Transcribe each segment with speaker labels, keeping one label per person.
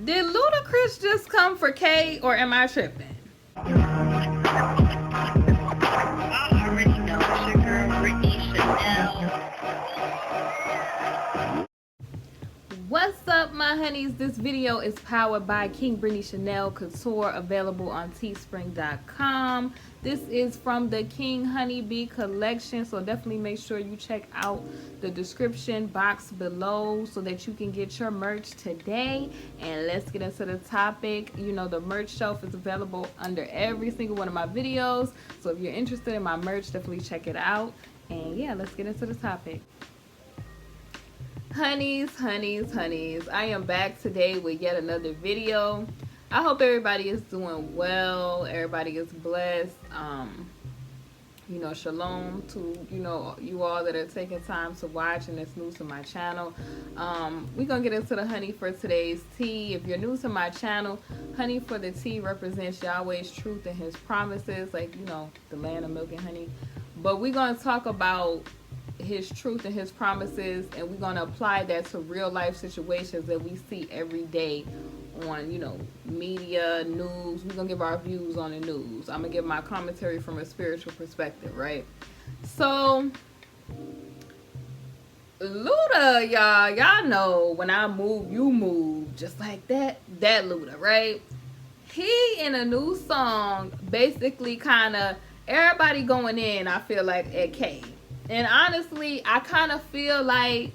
Speaker 1: Did Ludacris just come for K, or am I tripping?
Speaker 2: I already know it's your girl, KingBritneyChanel.
Speaker 1: What's up, my honeys? This video is powered by KingBritneyChanel Couture, available on teespring.com. This is from the King Honeybee collection, so definitely make sure you check out the description box below so that you can get your merch today. And let's get into the topic. You know, the merch shelf is available under every single one of my videos, so if you're interested in my merch, definitely check it out. And yeah, let's get into the topic. Honeys, I am back today with yet another video. I hope everybody is doing well, everybody is blessed. You know, shalom to you all that are taking time to watch and that's new to my channel. We're gonna get into the honey for today's tea. If you're new to my channel, honey for the tea represents Yahweh's truth and his promises, like, you know, the land of milk and honey. But we're gonna talk about his truth and his promises, and we're going to apply that to real life situations that we see every day on, you know, media, news. We're going to give our views on the news. I'm going to give my commentary from a spiritual perspective, right? So Luda, y'all know when I move, you move, just like that Luda, right? He in a new song basically kind of everybody going in, I feel like, at K. And honestly, I kind of feel like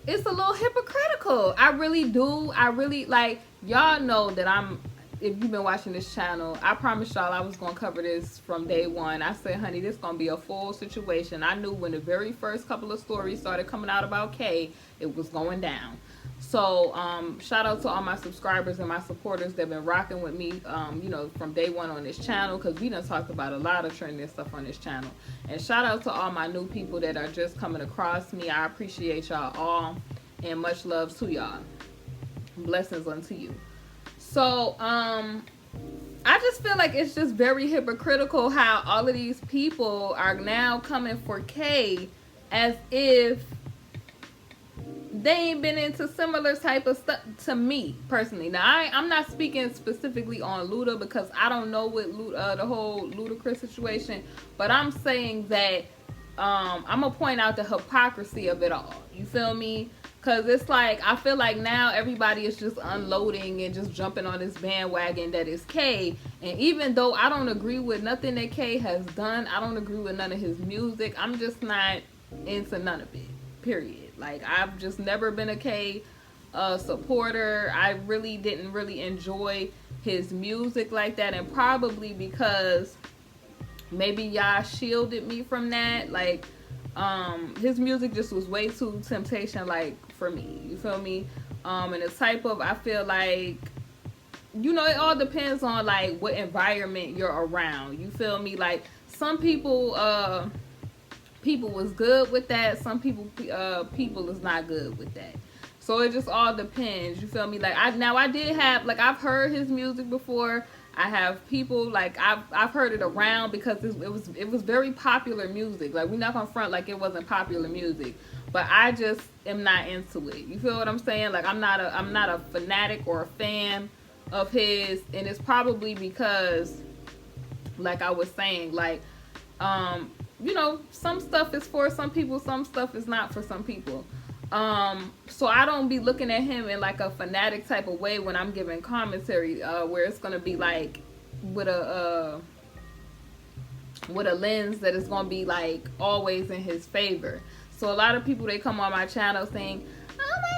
Speaker 1: it's a little hypocritical. I really do. I really, like, y'all know that if you've been watching this channel, I promised y'all I was going to cover this from day one. I said, honey, this going to be a full situation. I knew when the very first couple of stories started coming out about K, it was going down. So, shout out to all my subscribers and my supporters that have been rocking with me, you know, from day one on this channel, because we done talked about a lot of trending stuff on this channel. And shout out to all my new people that are just coming across me. I appreciate y'all all, and much love to y'all. Blessings unto you. So, I just feel like it's just very hypocritical how all of these people are now coming for K as if they ain't been into similar type of stuff to me personally. Now, I'm not speaking specifically on Luda because I don't know what the whole Ludacris situation, but I'm saying that I'm gonna point out the hypocrisy of it all. You feel me? Because it's like, I feel like now everybody is just unloading and just jumping on this bandwagon that is K. And even though I don't agree with nothing that K has done, I don't agree with none of his music, I'm just not into none of it, period. Like, I've just never been a K supporter. I really didn't enjoy his music like that, and probably because maybe y'all shielded me from that. Like, his music just was way too temptation like for me, you feel me? And the type of, I feel like, you know, it all depends on like what environment you're around, you feel me? Like, some people was good with that, some people is not good with that. So it just all depends, you feel me? Like, I did have, like, I've heard his music before. I have people, like, I've heard it around because it was very popular music. Like, we're not gonna front like it wasn't popular music, but I just am not into it. You feel what I'm saying? Like, I'm not a fanatic or a fan of his, and it's probably because, like I was saying, like, you know, some stuff is for some people, some stuff is not for some people. So I don't be looking at him in like a fanatic type of way when I'm giving commentary, where it's gonna be like with a lens that is gonna be like always in his favor. So a lot of people, they come on my channel saying, "Oh my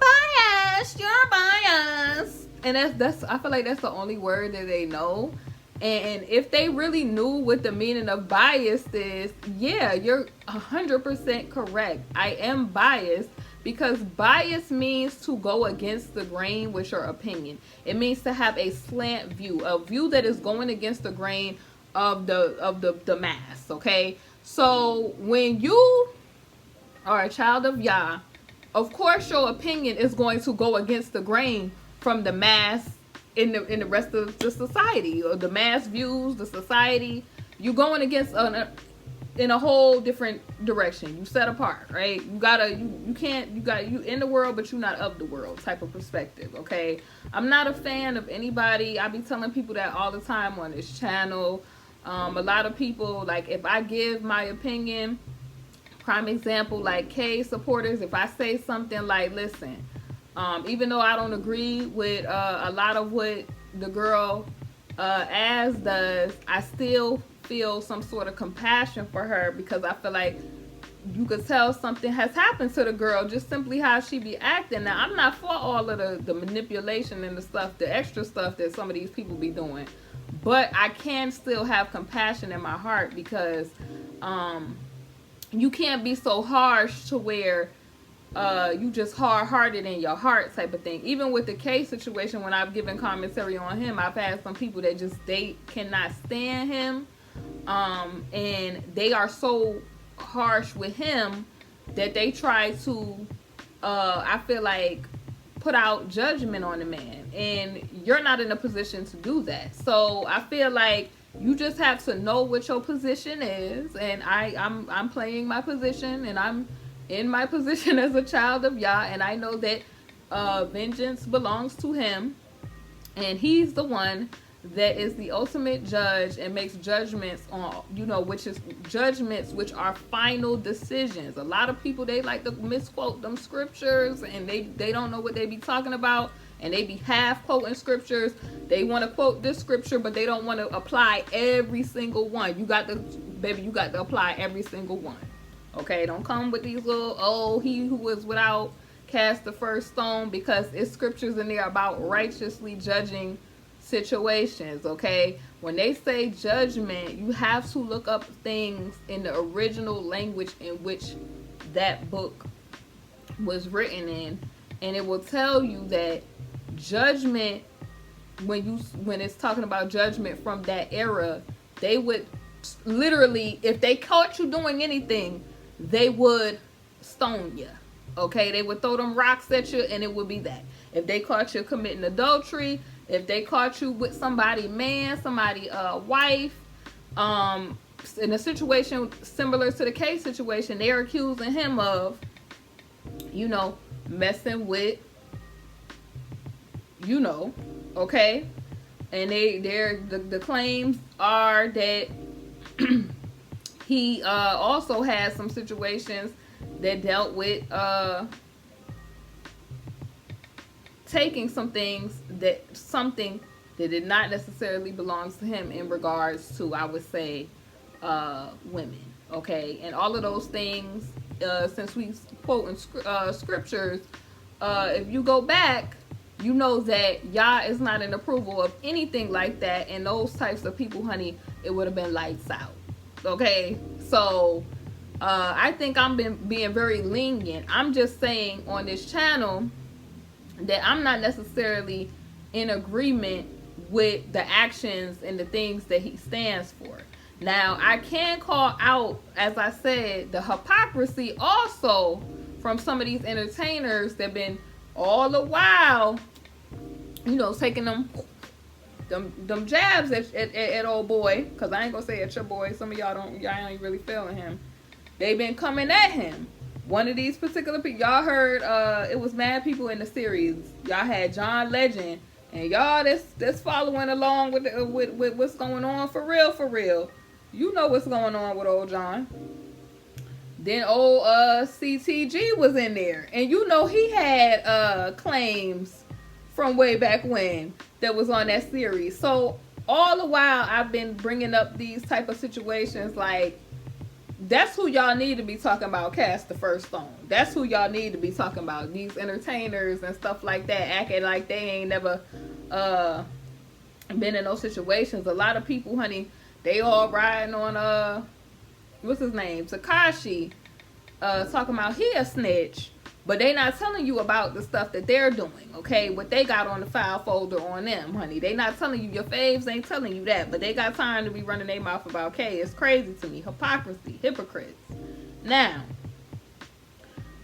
Speaker 1: God, you're biased," and that's I feel like that's the only word that they know. And if they really knew what the meaning of bias is, yeah, you're 100% correct. I am biased because bias means to go against the grain with your opinion. It means to have a slant view, a view that is going against the grain of the mass, okay? So when you are a child of Yah, of course your opinion is going to go against the grain from the mass in the rest of the society, or the mass views, the society. You're going against in a whole different direction. You set apart, right? You gotta, you in the world, but you're not of the world type of perspective, okay? I'm not a fan of anybody. I be telling people that all the time on this channel. A lot of people, like, if I give my opinion, prime example, like K supporters, if I say something like, listen, even though I don't agree with a lot of what the girl Az does, I still feel some sort of compassion for her, because I feel like you could tell something has happened to the girl just simply how she be acting. Now, I'm not for all of the manipulation and the stuff, the extra stuff that some of these people be doing, but I can still have compassion in my heart, because you can't be so harsh to where you just hard-hearted in your heart type of thing. Even with the K situation, when I've given commentary on him, I've had some people that just, they cannot stand him, and they are so harsh with him that they try to I feel like put out judgment on the man, and you're not in a position to do that. So I feel like you just have to know what your position is, and I'm playing my position, and I'm in my position as a child of Yah, and I know that vengeance belongs to him, and he's the one that is the ultimate judge and makes judgments on, you know, which is judgments which are final decisions. A lot of people, they like to misquote them scriptures, and they don't know what they be talking about, and they be half quoting scriptures. They want to quote this scripture, but they don't want to apply every single one. You got to, baby, you got to apply every single one. Okay, don't come with these little, oh, he who was without cast the first stone, because it's scriptures in there about righteously judging situations. Okay, when they say judgment, you have to look up things in the original language in which that book was written in, and it will tell you that judgment, when it's talking about judgment from that era, they would literally, if they caught you doing anything, they would stone you. Okay, they would throw them rocks at you, and it would be that. If they caught you committing adultery, if they caught you with somebody wife, in a situation similar to the K situation, they're accusing him of, you know, messing with, you know, okay, and the claims are that he also has some situations that dealt with taking something that did not necessarily belong to him in regards to, I would say, women. Okay, and all of those things, since we quote in scriptures, if you go back, you know that Yah is not in approval of anything like that, and those types of people, honey, it would have been lights out. Okay, so I think I'm being very lenient. I'm just saying on this channel that I'm not necessarily in agreement with the actions and the things that he stands for. Now, I can call out, as I said, the hypocrisy also from some of these entertainers that been all the while, you know, taking them jabs at old boy, because I ain't gonna say at your boy. Some of y'all ain't really feeling him. They've been coming at him. One of these particular people, y'all heard, it was mad people in the series. Y'all had John Legend, and y'all that's following along with what's going on for real. You know what's going on with old John. Then old CTG was in there, and you know he had claims from way back when that was on that series. So all the while I've been bringing up these type of situations, like, that's who y'all need to be talking about, cast the first stone. That's who y'all need to be talking about, these entertainers and stuff like that, acting like they ain't never been in those situations. A lot of people, honey, they all riding on what's his name, Tekashi, talking about he a snitch, but they not telling you about the stuff that they're doing, okay? What they got on the file folder on them, honey. They not telling you. Your faves ain't telling you that, but they got time to be running their mouth about K. It's crazy to me. Hypocrisy, hypocrites. Now,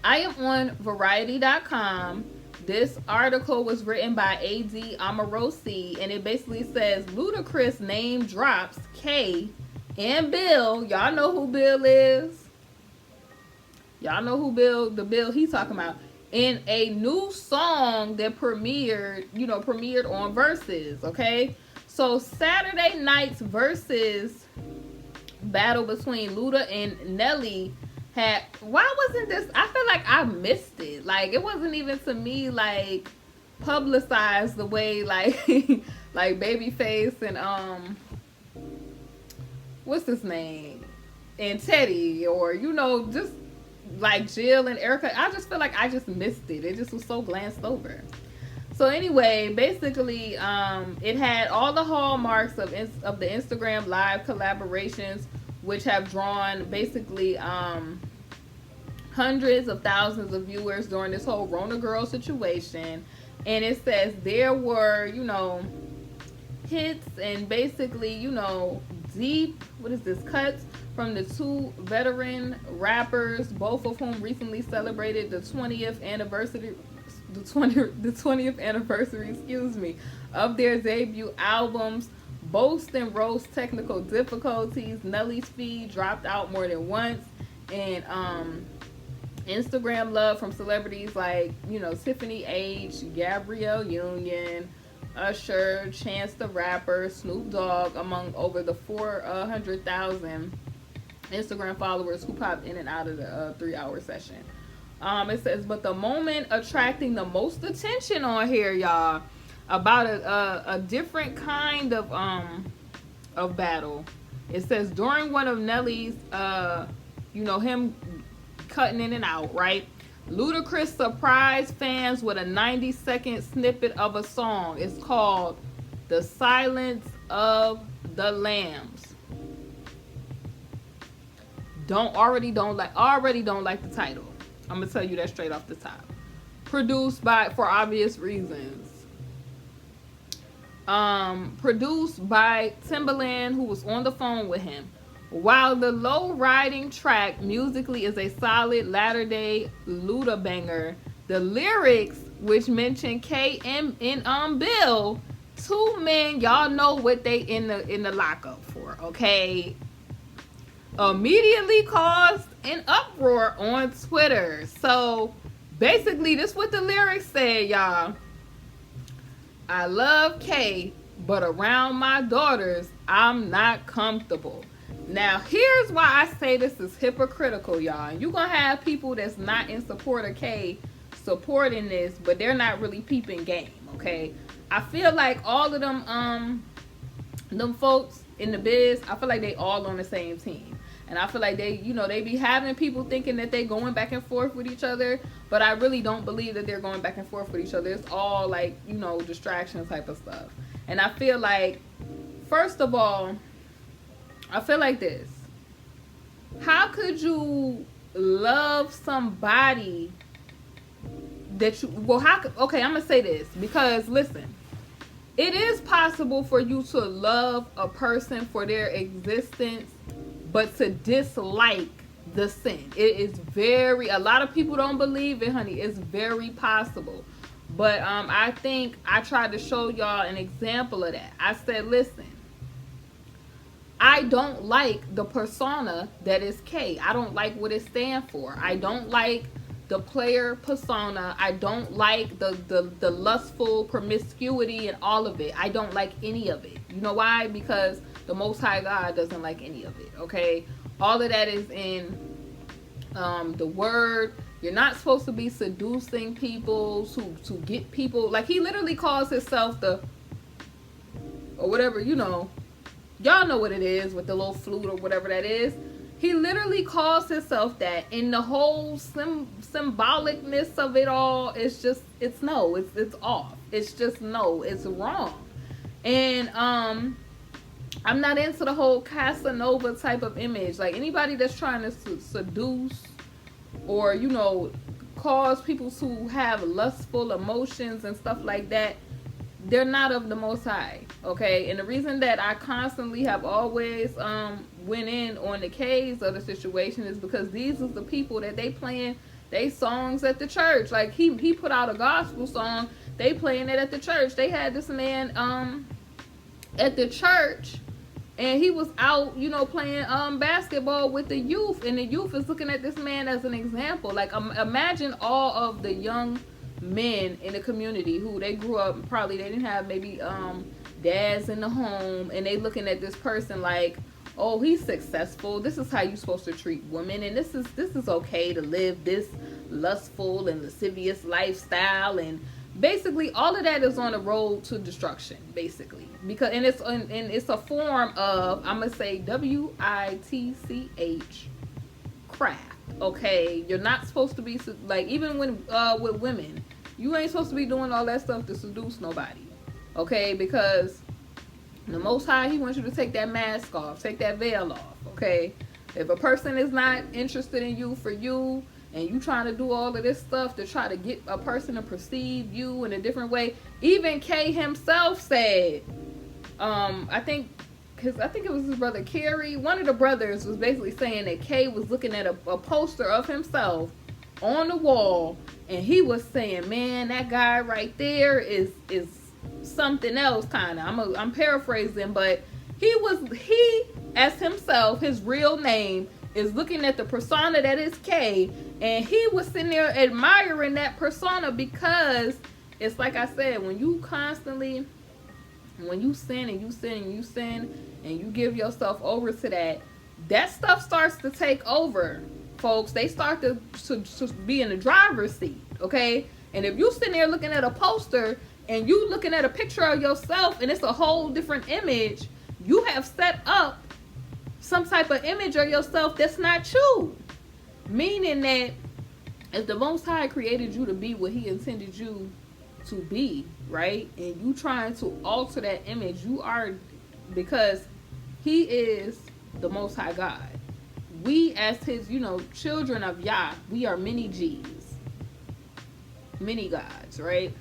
Speaker 1: I am on Variety.com. This article was written by A.D. Amorosi, and it basically says, Ludacris name drops K and Bill. Y'all know who Bill is. Y'all know who the Bill he's talking about. In a new song that premiered on Versus, okay? So Saturday night's Versus battle between Luda and Nelly why wasn't this, I feel like I missed it. Like, it wasn't even, to me, like, publicized the way, like, like Babyface and, what's his name? And Teddy, or, just like Jill and Erica. I just feel like I just missed it. It just was so glanced over. So anyway, basically, it had all the hallmarks of the Instagram live collaborations, which have drawn basically hundreds of thousands of viewers during this whole Rona Girl situation. And it says there were, hits and basically, deep, cuts from the two veteran rappers, both of whom recently celebrated the 20th anniversary, of their debut albums. Boast and roast technical difficulties. Nelly's feed dropped out more than once, and Instagram love from celebrities like Tiffany H, Gabrielle Union, Usher, Chance the Rapper, Snoop Dogg, among over the 400,000 Instagram followers who popped in and out of the 3-hour session. It says, but the moment attracting the most attention on here, y'all, about a different kind of battle. It says during one of Nelly's, him cutting in and out, right? Ludacris surprised fans with a 90-second snippet of a song. It's called "The Silence of the Lambs." Already don't like the title. I'm gonna tell you that straight off the top. Produced for obvious reasons. Produced by Timbaland, who was on the phone with him. While the low-riding track musically is a solid latter-day Luda banger, the lyrics, which mention K and Bill, two men, y'all know what they in the lockup for, okay? Immediately caused an uproar on Twitter. So basically, this is what the lyrics say, y'all. I love K, but around my daughters, I'm not comfortable. Now, here's why I say this is hypocritical, y'all. And you're going to have people that's not in support of K supporting this, but they're not really peeping game, okay? I feel like all of them folks in the biz, I feel like they all on the same team. And I feel like they be having people thinking that they going back and forth with each other, but I really don't believe that they're going back and forth with each other. It's all like, distraction type of stuff. And I feel like, first of all, I feel like this. How could you love somebody that I'm going to say this, because listen, it is possible for you to love a person for their existence, but to dislike the sin. It is a lot of people don't believe it, honey. It's very possible. But I think I tried to show y'all an example of that. I said, listen, I don't like the persona that is K. I don't like what it stands for. I don't like the player persona. I don't like the lustful promiscuity and all of it. I don't like any of it. You know why? Because the Most High God doesn't like any of it, okay? All of that is in the word. You're not supposed to be seducing people to get people. Like, he literally calls himself or whatever, y'all know what it is with the little flute or whatever that is. He literally calls himself that, and the whole symbolicness of it all is it's off. It's just it's wrong. And I'm not into the whole Casanova type of image. Like, anybody that's trying to seduce or, cause people to have lustful emotions and stuff like that, they're not of the Most High, okay? And the reason that I constantly have always went in on the K's of the situation is because these are the people that they playing they songs at the church. Like, he put out a gospel song, they playing it at the church. They had this man at the church and he was out, you know, playing basketball with the youth, and the youth is looking at this man as an example. Like, imagine all of the young men in the community who they grew up, probably they didn't have maybe dads in the home, and they looking at this person like, oh, he's successful, this is how you're supposed to treat women, and this is okay to live this lustful and lascivious lifestyle. And basically all of that is on the road to destruction, basically, because and it's a form of, I'm gonna say, WITCH, craft. Okay, you're not supposed to be like, even when with women, you ain't supposed to be doing all that stuff to seduce nobody. Okay, because the Most High, he wants you to take that mask off, take that veil off. Okay, if a person is not interested in you for you, and you trying to do all of this stuff to try to get a person to perceive you in a different way. Even K himself said, I think it was his brother Kerry, one of the brothers was basically saying that K was looking at a poster of himself on the wall, and he was saying, man, that guy right there is something else, kind of. I'm paraphrasing, but he as himself, his real name, is looking at the persona that is K, and he was sitting there admiring that persona, because it's like I said, when you sin and you sin and you sin and you give yourself over to that stuff starts to take over, folks. They start to be in the driver's seat, okay? And if you sitting there looking at a poster and you looking at a picture of yourself and it's a whole different image, you have set up some type of image of yourself that's not you. Meaning that if the Most High created you to be what he intended you to be, right? And you trying to alter that image, you are, because he is the Most High God. We as his, children of Yah, we are many G's, many gods, right?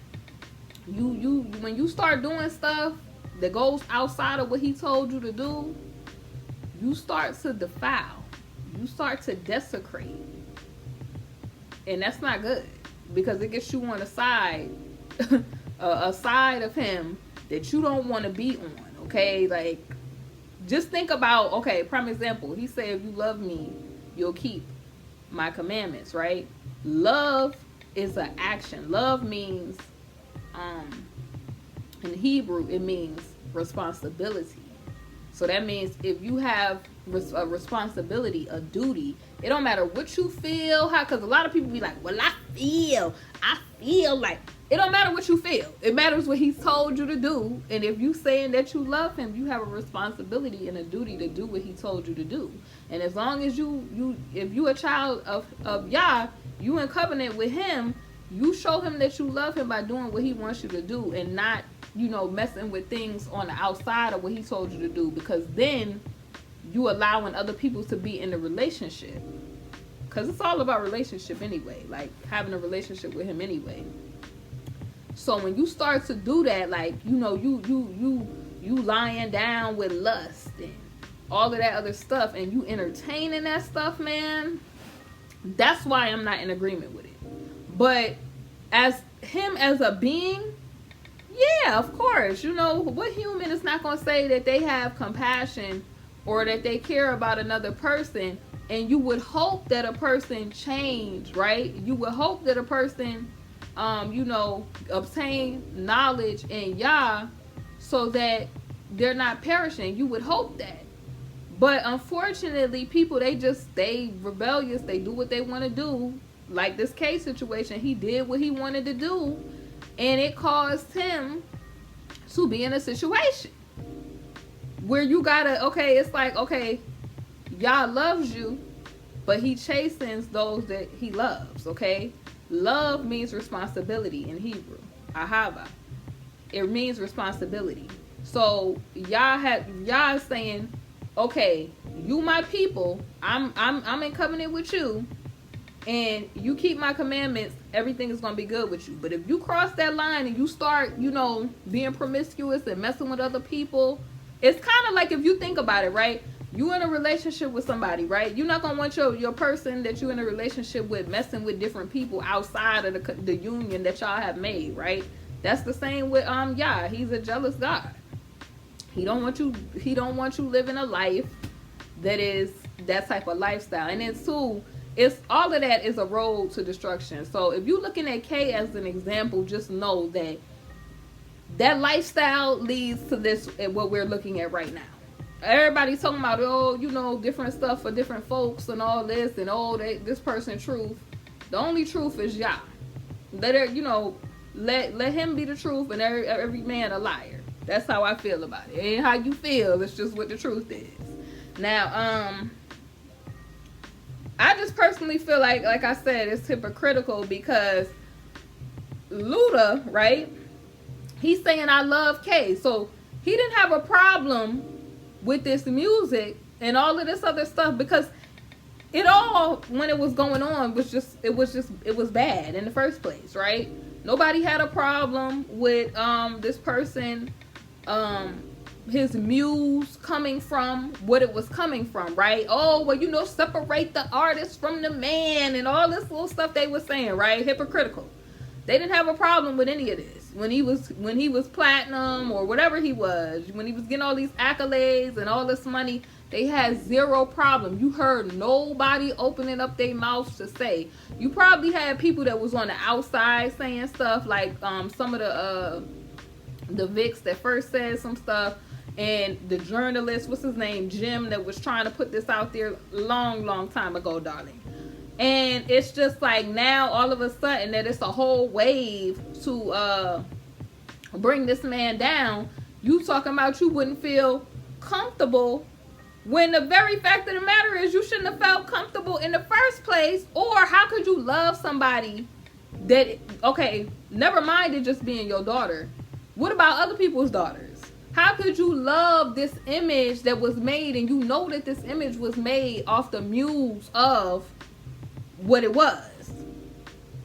Speaker 1: You when you start doing stuff that goes outside of what he told you to do, you start to defile, you start to desecrate, and that's not good, because it gets you on a side a side of him that you don't want to be on. Okay, like, just think about, okay, prime example, he said, if you love me, you'll keep my commandments, right? Love is an action. Love means, in Hebrew, it means responsibility. So that means if you have a responsibility, a duty, it don't matter what you feel, because a lot of people be like, well, I feel like, it don't matter what you feel. It matters what he's told you to do. And if you saying that you love him, you have a responsibility and a duty to do what he told you to do. And as long as if you a child of Yah, you in covenant with him, you show him that you love him by doing what he wants you to do, and not, messing with things on the outside of what he told you to do, because then you allowing other people to be in the relationship. Because it's all about relationship anyway, like having a relationship with him anyway. So when you start to do that, like, you lying down with lust and all of that other stuff, and you entertaining that stuff, man, that's why I'm not in agreement with it. But as him as a being, yeah, of course, what human is not going to say that they have compassion or that they care about another person? And you would hope that a person change, right? You would hope that a person obtain knowledge in Yah so that they're not perishing. You would hope that. But unfortunately, people, they rebellious. They do what they want to do. Like this case situation, he did what he wanted to do, and it caused him to be in a situation where you gotta, okay, it's like, okay, Yah loves you, but he chastens those that he loves, okay? Love means responsibility in Hebrew. Ahava. It means responsibility. So Yah is saying, okay, you my people, I'm in covenant with you, and you keep my commandments, everything is going to be good with you. But if you cross that line and you start, being promiscuous and messing with other people, it's kind of like, if you think about it, right? You in a relationship with somebody, right? You're not going to want your person that you're in a relationship with messing with different people outside of the union that y'all have made, right? That's the same with Yah. He's a jealous God. He don't want you living a life that is that type of lifestyle. And then two, it's all of that is a road to destruction. So if you're looking at K as an example, just know that that lifestyle leads to this, what we're looking at right now. Everybody's talking about, oh, you know, different stuff for different folks and all this, and oh, this person truth. The only truth is Yah. Let her, you know, let him be the truth, and every man a liar. That's how I feel about it. It ain't how you feel, it's just what the truth is. Now, I just personally feel like I said, it's hypocritical because Luda, right? He's saying I love K. So he didn't have a problem with this music and all of this other stuff, because it all, when it was going on, it was bad in the first place, right? Nobody had a problem with this person, his muse coming from what it was coming from, right? Oh, well, you know, separate the artist from the man and all this little stuff they were saying, right? Hypocritical. They didn't have a problem with any of this. When he was platinum or whatever he was, when he was getting all these accolades and all this money, they had zero problem. You heard nobody opening up their mouths to say. You probably had people that was on the outside saying stuff, like some of the Vicks that first said some stuff, and the journalist, what's his name, Jim, that was trying to put this out there long time ago, darling. And it's just like now all of a sudden that it's a whole wave to bring this man down. You talking about you wouldn't feel comfortable, when the very fact of the matter is you shouldn't have felt comfortable in the first place. Or how could you love somebody that, okay, never mind it just being your daughter. What about other people's daughters? How could you love this image that was made, and you know that this image was made off the muse of what it was?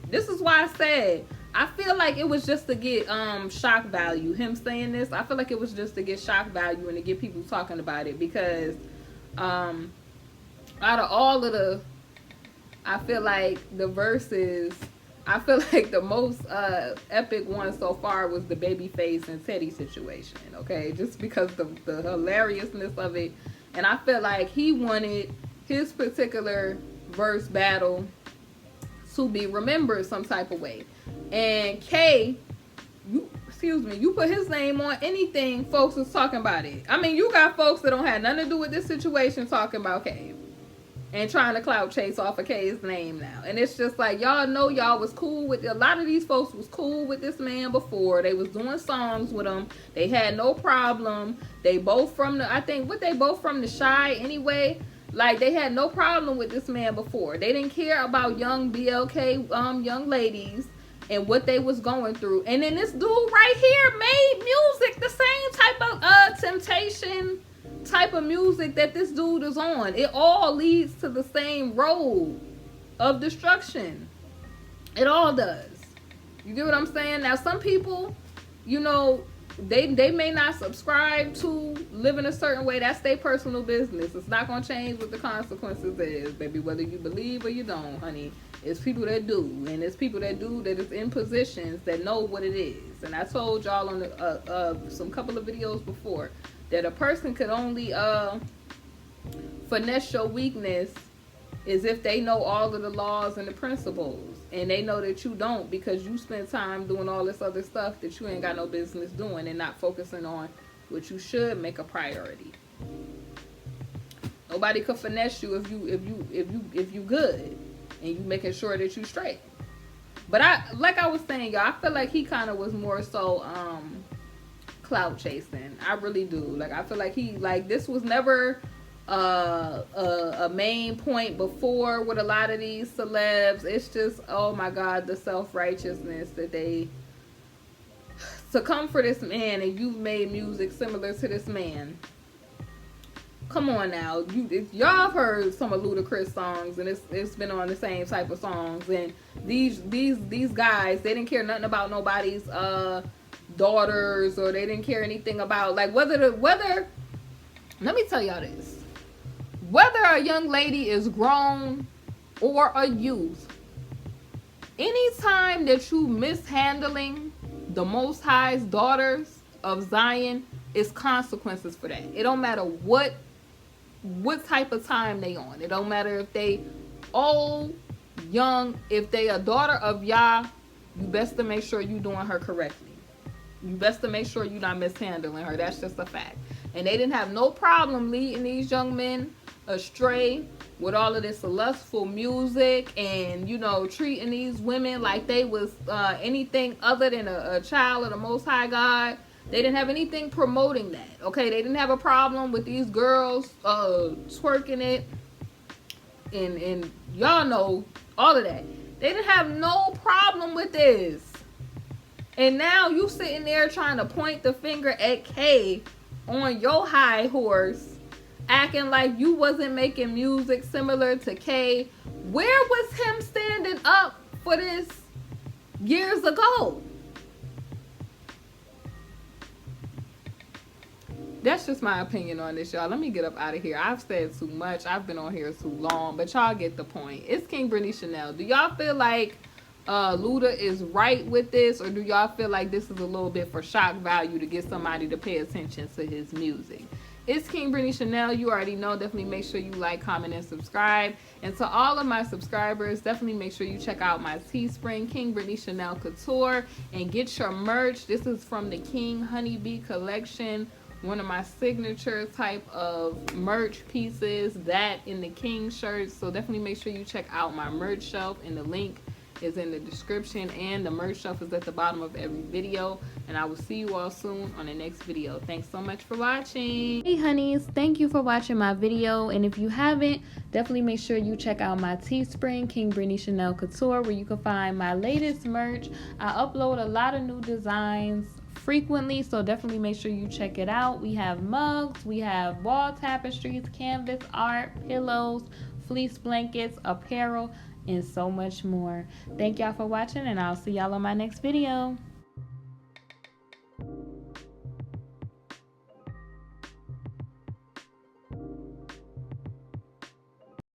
Speaker 1: This is why I said I feel like it was just to get shock value. Him saying this, I feel like it was just to get shock value and to get people talking about it, because out of all of the, I feel like the verses, I feel like the most epic one so far was the Babyface and Teddy situation, okay? Just because the hilariousness of it. And I feel like he wanted his particular verse battle to be remembered some type of way. And K, you put his name on anything, folks is talking about it. I mean, you got folks that don't have nothing to do with this situation talking about K and trying to clout chase off of K's name now. And it's just like, y'all know y'all was cool with, a lot of these folks was cool with this man before. They was doing songs with him. They had no problem. They both from the, I think, what, they both from the Shy anyway. Like, they had no problem with this man before. They didn't care about young BLK young ladies and what they was going through. And then this dude right here made music, the same type of Temptation type of music that this dude is on. It all leads to the same road of destruction. It all does. You get what I'm saying? Now, some people, you know, they may not subscribe to live in a certain way. That's their personal business. It's not going to change what the consequences is, baby, whether you believe or you don't, honey. It's people that do, and it's people that do that is in positions that know what it is. And I told y'all on the, some couple of videos before that a person could only finesse your weakness is if they know all of the laws and the principles, and they know that you don't, because you spend time doing all this other stuff that you ain't got no business doing and not focusing on what you should make a priority. Nobody could finesse you if you good and you making sure that you straight. But like I was saying, y'all, I feel like he kind of was more so clout chasing. I really do. Like, I feel like this was never a main point before with a lot of these celebs. It's just, oh my God, the self-righteousness that they, to come for this man, and you've made music similar to this man. Come on now, y'all have heard some of Ludacris songs, and it's been on the same type of songs. And these guys, they didn't care nothing about nobody's daughters, or they didn't care anything about, like, whether let me tell y'all this. Whether a young lady is grown or a youth, anytime that you mishandling the Most High's daughters of Zion, it's consequences for that. It don't matter what type of time they on. It don't matter if they old, young. If they a daughter of Yah, you best to make sure you doing her correctly. You best to make sure you're not mishandling her. That's just a fact. And they didn't have no problem leading these young men astray with all of this lustful music and, you know, treating these women like they was anything other than a child of the Most High God. They didn't have anything promoting that, okay? They didn't have a problem with these girls twerking it and y'all know all of that. They didn't have no problem with this. And now you sitting there trying to point the finger at K on your high horse, acting like you wasn't making music similar to K. Where was him standing up for this years ago? That's just my opinion on this, y'all. Let me get up out of here. I've said too much. I've been on here too long, but y'all get the point. It's KingBritneyChanel. Do y'all feel like Luda is right with this, or do y'all feel like this is a little bit for shock value to get somebody to pay attention to his music? It's KingBritneyChanel. You already know. Definitely make sure you like, comment, and subscribe. And to all of my subscribers, definitely make sure you check out my Teespring, KingBritneyChanel Couture, and get your merch. This is from the King Honeybee collection. One of my signature type of merch pieces, that in the King shirts. So definitely make sure you check out my merch shelf, and the link is in the description, and the merch shelf is at the bottom of every video. And I will see you all soon on the next video. Thanks so much for watching. Hey honeys, thank you for watching my video, and if you haven't, definitely make sure you check out my Teespring, KingBritneyChanel Couture, where you can find my latest merch. I upload a lot of new designs frequently, so definitely make sure you check it out. We have mugs, we have wall tapestries, canvas art, pillows, fleece blankets, apparel, and so much more. Thank y'all for watching, and I'll see y'all on my next video.